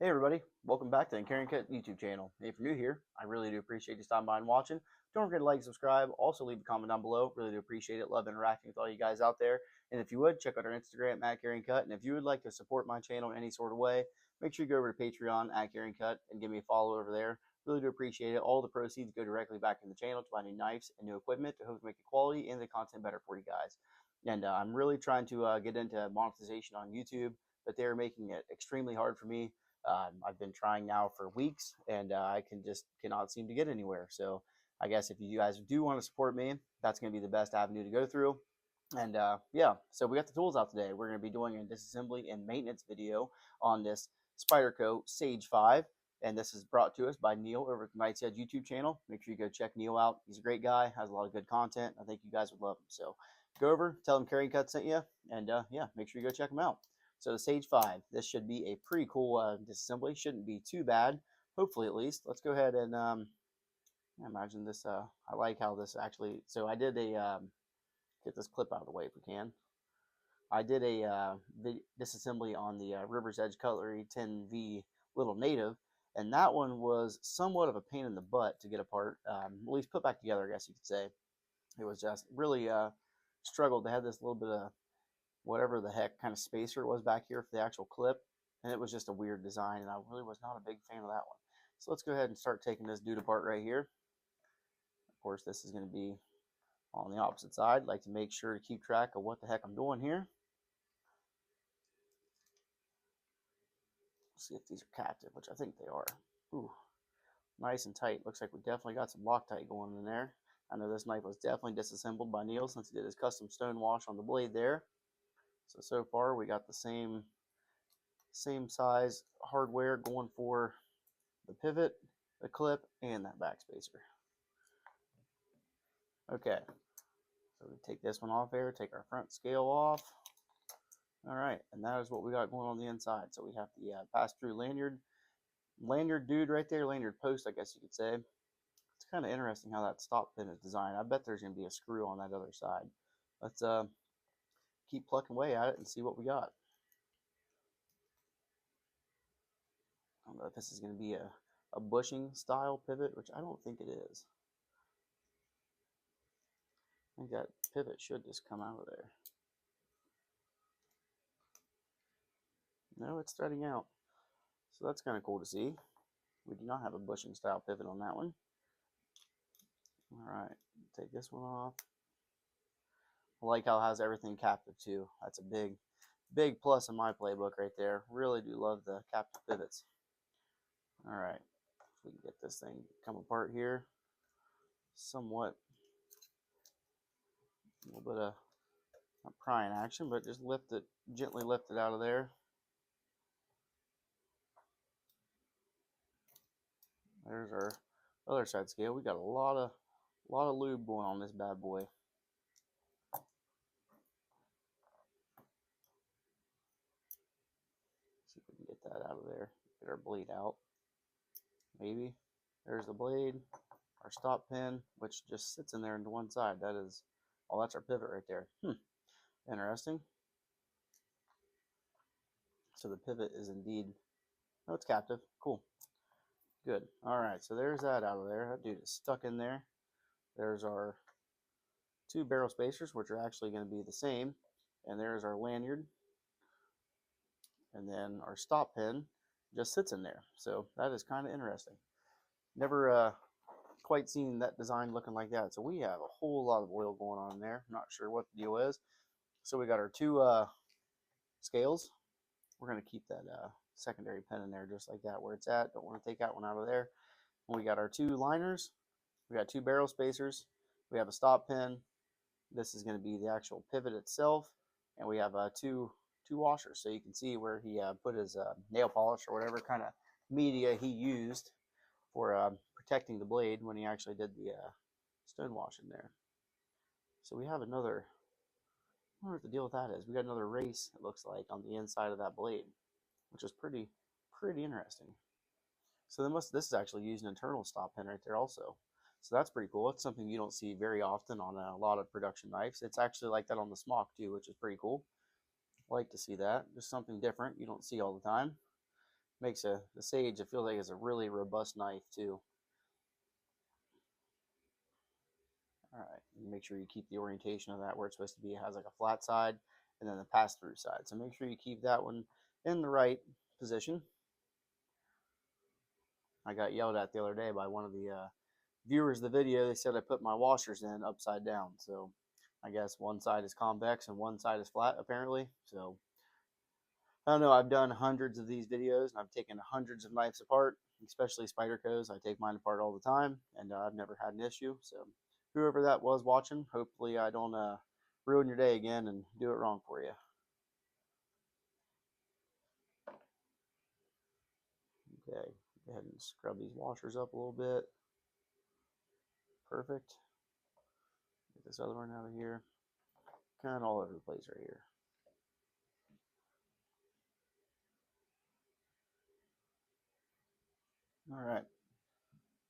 Hey everybody, welcome back to the Carryandcut YouTube channel. If you're new here, I really do appreciate you stopping by and watching. Don't forget to like, subscribe, also leave a comment down below. Really do appreciate it. Love interacting with all you guys out there. And if you would, check out our Instagram at Carryandcut. And if you would like to support my channel in any sort of way, make sure you go over to Patreon at Carryandcut and give me a follow over there. Really do appreciate it. All the proceeds go directly back in the channel to buy new knives and new equipment to hopefully make the quality and the content better for you guys. And I'm really trying to get into monetization on YouTube, but they're making it extremely hard for me. I've been trying now for weeks, and I cannot seem to get anywhere. So I guess if you guys do want to support me, that's going to be the best avenue to go through. And yeah, so we got the tools out today. We're going to be doing a disassembly and maintenance video on this Spyderco Sage 5. And this is brought to us by Neil over at the Knight's Edge YouTube channel. Make sure you go check Neil out. He's a great guy, has a lot of good content. I think you guys would love him. So go over, tell him Carryandcut sent you, and yeah, make sure you go check him out. So the Sage 5, this should be a pretty cool disassembly. Shouldn't be too bad, hopefully at least. Let's go ahead and imagine this. I like how this actually, so I did a, get this clip out of the way if we can. I did a disassembly on the River's Edge Cutlery 10V Little Native, and that one was somewhat of a pain in the butt to get apart, at least put back together, I guess you could say. It was just really struggled to have this little bit of whatever the heck kind of spacer it was back here for the actual clip, and it was just a weird design, and I really was not a big fan of that one. So let's go ahead and start taking this dude apart right here. Of course, this is going to be on the opposite side. Like to make sure to keep track of what the heck I'm doing here. Let's see if these are captive, which I think they are. Ooh, nice and tight. Looks like we definitely got some Locktite going in there. I know this knife was definitely disassembled by Neil since he did his custom stone wash on the blade there. So far we got the same size hardware going for the pivot, the clip, and that back spacer. Okay, so we take this one off there, take our front scale off. All right, and that is what we got going on the inside. So we have the pass-through lanyard dude right there, lanyard post, I guess you could say. It's kind of interesting how that stop pin is designed. I bet there's going to be a screw on that other side. Let's keep plucking away at it and see what we got. I don't know if this is going to be a bushing style pivot, which I don't think it is. I think that pivot should just come out of there. No, it's threading out. So that's kind of cool to see. We do not have a bushing style pivot on that one. All right, take this one off. I like how it has everything captive too. That's a big plus in my playbook right there. Really do love the captive pivots. All right, we can get this thing come apart here somewhat. A little bit of not prying action, but just gently lift it out of there. There's our other side scale. We got a lot of lube going on this bad boy. See if we can get that out of there. Get our blade out. Maybe. There's the blade. Our stop pin, which just sits in there into one side. That is, oh, that's our pivot right there. Interesting. So the pivot is indeed, no, it's captive. Cool. Good. All right, so there's that out of there. That dude is stuck in there. There's our two barrel spacers, which are actually going to be the same. And there's our lanyard. And then our stop pin just sits in there. So that is kind of interesting. Never quite seen that design looking like that. So we have a whole lot of oil going on in there. Not sure what the deal is. So we got our two scales. We're going to keep that secondary pin in there just like that where it's at. Don't want to take that one out of there. And we got our two liners. We got two barrel spacers. We have a stop pin. This is going to be the actual pivot itself. And we have two washers. So you can see where he put his nail polish or whatever kind of media he used for protecting the blade when he actually did the stone wash in there. So we have another, I wonder what the deal with that is. We got another race, it looks like, on the inside of that blade, which is pretty interesting. So this is actually using an internal stop pin right there also. So that's pretty cool. It's something you don't see very often on a lot of production knives. It's actually like that on the smock too, which is pretty cool. I like to see that. Just something different you don't see all the time. Makes the Sage, it feels like it's a really robust knife too. Alright, make sure you keep the orientation of that where it's supposed to be. It has like a flat side and then the pass-through side. So make sure you keep that one in the right position. I got yelled at the other day by one of the viewers of the video. They said I put my washers in upside down. So I guess one side is convex and one side is flat apparently. So I don't know, I've done hundreds of these videos and I've taken hundreds of knives apart, especially Spydercos. I take mine apart all the time and I've never had an issue. So whoever that was watching, hopefully I don't ruin your day again and do it wrong for you. Okay, go ahead and scrub these washers up a little bit. Perfect. Get this other one out of here. Kind of all over the place right here. All right.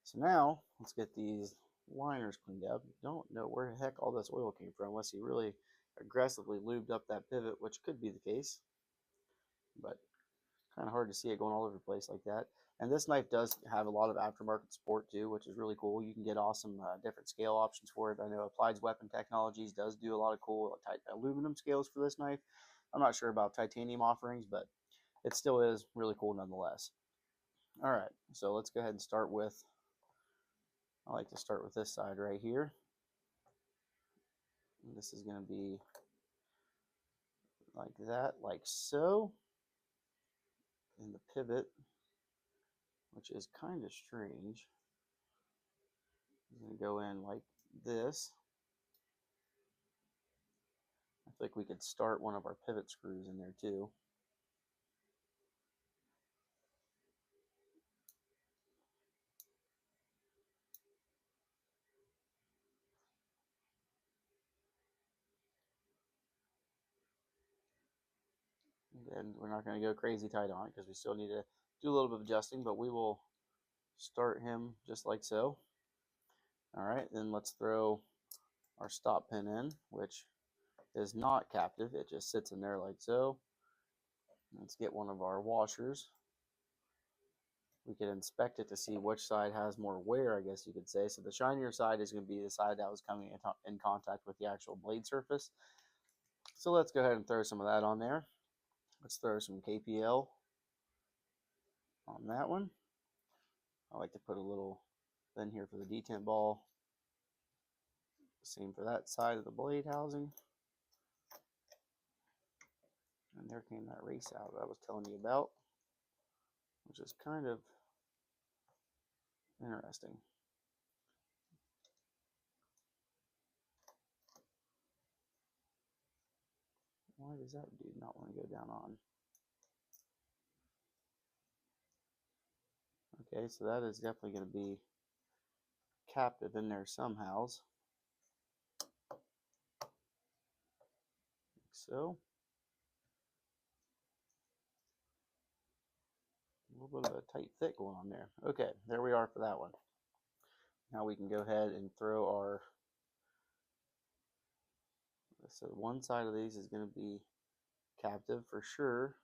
So now let's get these liners cleaned up. Don't know where the heck all this oil came from unless you really aggressively lubed up that pivot, which could be the case. But kind of hard to see it going all over the place like that. And this knife does have a lot of aftermarket support too, which is really cool. You can get awesome different scale options for it. I know Applied's Weapon Technologies does do a lot of cool aluminum scales for this knife. I'm not sure about titanium offerings, but it still is really cool nonetheless. All right, so let's go ahead and start with, I like to start with this side right here. And this is going to be like that, like so. And the pivot, which is kind of strange, is going to go in like this. I feel like we could start one of our pivot screws in there too. And we're not going to go crazy tight on it because we still need to do a little bit of adjusting, but we will start him just like so. All right, then let's throw our stop pin in, which is not captive. It just sits in there like so. Let's get one of our washers. We could inspect it to see which side has more wear, I guess you could say. So the shinier side is going to be the side that was coming in contact with the actual blade surface. So let's go ahead and throw some of that on there. Let's throw some KPL on that one. I like to put a little thing here for the detent ball. Same for that side of the blade housing. And there came that race out that I was telling you about, which is kind of interesting. Why does that dude not want to go down on? Okay, so that is definitely going to be captive in there somehows. Like so. A little bit of a tight fit going on there. Okay, there we are for that one. Now we can go ahead and throw our, so one side of these is going to be captive for sure.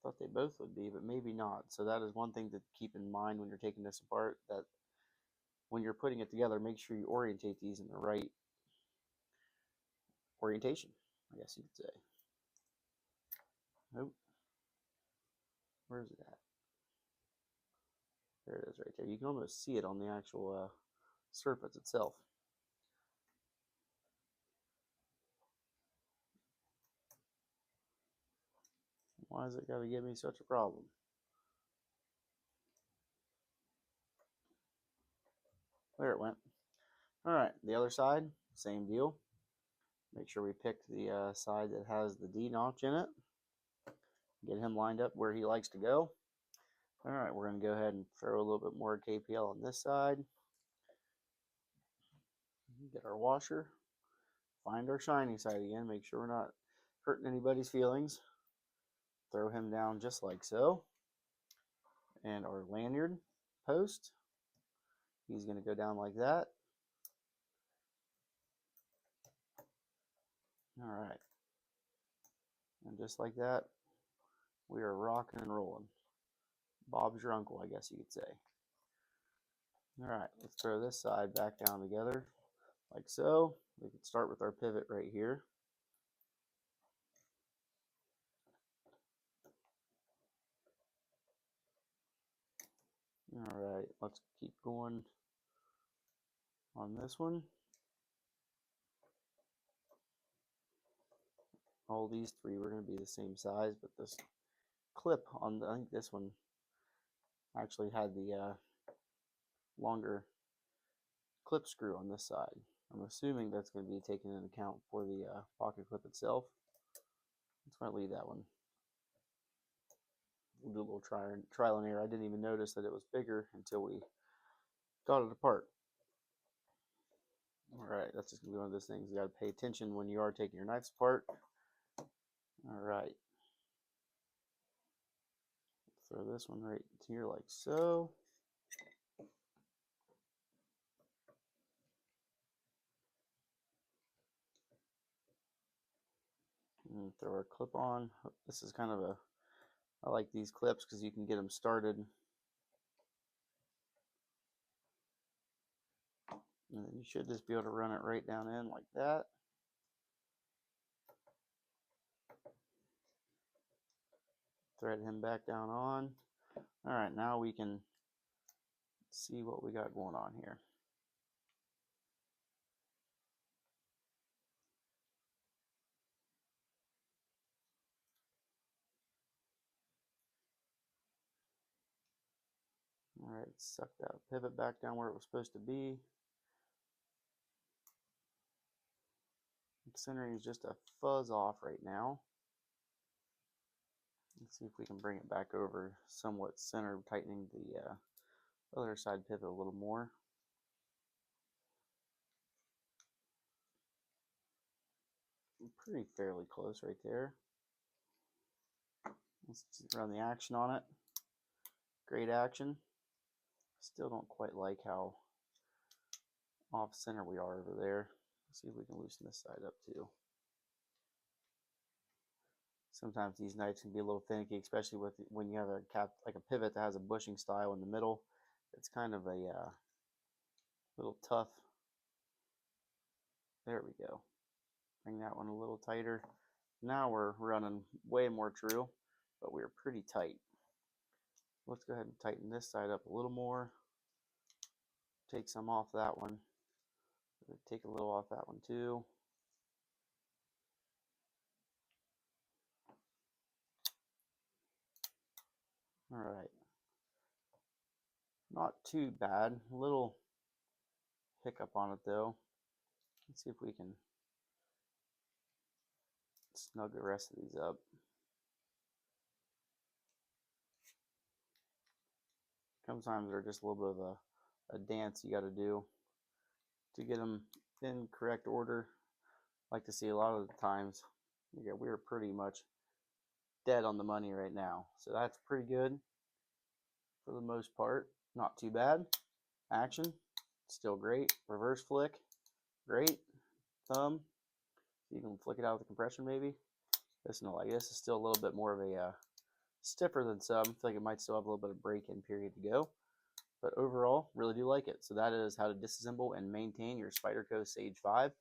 Thought they both would be, but maybe not. So that is one thing to keep in mind when you're taking this apart, that when you're putting it together, make sure you orientate these in the right orientation, I guess you could say. Nope. Where's it at? There it is right there. You can almost see it on the actual surface itself. Why has it got to give me such a problem? There it went. All right, the other side, same deal. Make sure we pick the side that has the D notch in it. Get him lined up where he likes to go. All right, we're going to go ahead and throw a little bit more KPL on this side. Get our washer. Find our shiny side again. Make sure we're not hurting anybody's feelings. Throw him down just like so. And our lanyard post, he's going to go down like that. All right. And just like that, we are rocking and rolling. Bob's your uncle, I guess you could say. All right, let's throw this side back down together like so. We can start with our pivot right here. All right, let's keep going on this one. All these three were going to be the same size, but this clip on I think this one actually had the longer clip screw on this side. I'm assuming that's going to be taken into account for the pocket clip itself. Let's going to leave that one. We'll do a little trial and error. I didn't even notice that it was bigger until we got it apart. Alright, that's just going to be one of those things. You got to pay attention when you are taking your knives apart. Alright. Throw this one right here like so. And throw our clip on. This is kind of a, I like these clips because you can get them started. And then you should just be able to run it right down in like that. Thread him back down on. Alright, now we can see what we got going on here. Alright, suck that pivot back down where it was supposed to be. Centering is just a fuzz off right now. Let's see if we can bring it back over somewhat centered, tightening the other side pivot a little more. Pretty fairly close right there. Let's run the action on it. Great action. Still don't quite like how off center we are over there. Let's see if we can loosen this side up too. Sometimes these knives can be a little finicky, especially with when you have a cap like a pivot that has a bushing style in the middle. It's kind of a little tough. There we go. Bring that one a little tighter. Now we're running way more true, but we're pretty tight. Let's go ahead and tighten this side up a little more. Take some off that one. Take a little off that one too. All right. Not too bad. A little hiccup on it though. Let's see if we can snug the rest of these up. Sometimes they're just a little bit of a dance you got to do to get them in correct order. I like to see a lot of the times, yeah, we're pretty much dead on the money right now. So that's pretty good for the most part. Not too bad. Action, still great. Reverse flick, great. Thumb, you can flick it out with the compression maybe. This is still a little bit more of a stiffer than some. I feel like it might still have a little bit of break-in period to go. But overall, really do like it. So that is how to disassemble and maintain your Spyderco Sage 5.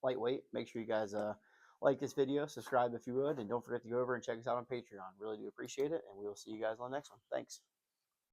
Lightweight. Make sure you guys like this video, subscribe if you would, and don't forget to go over and check us out on Patreon. Really do appreciate it, and we will see you guys on the next one. Thanks.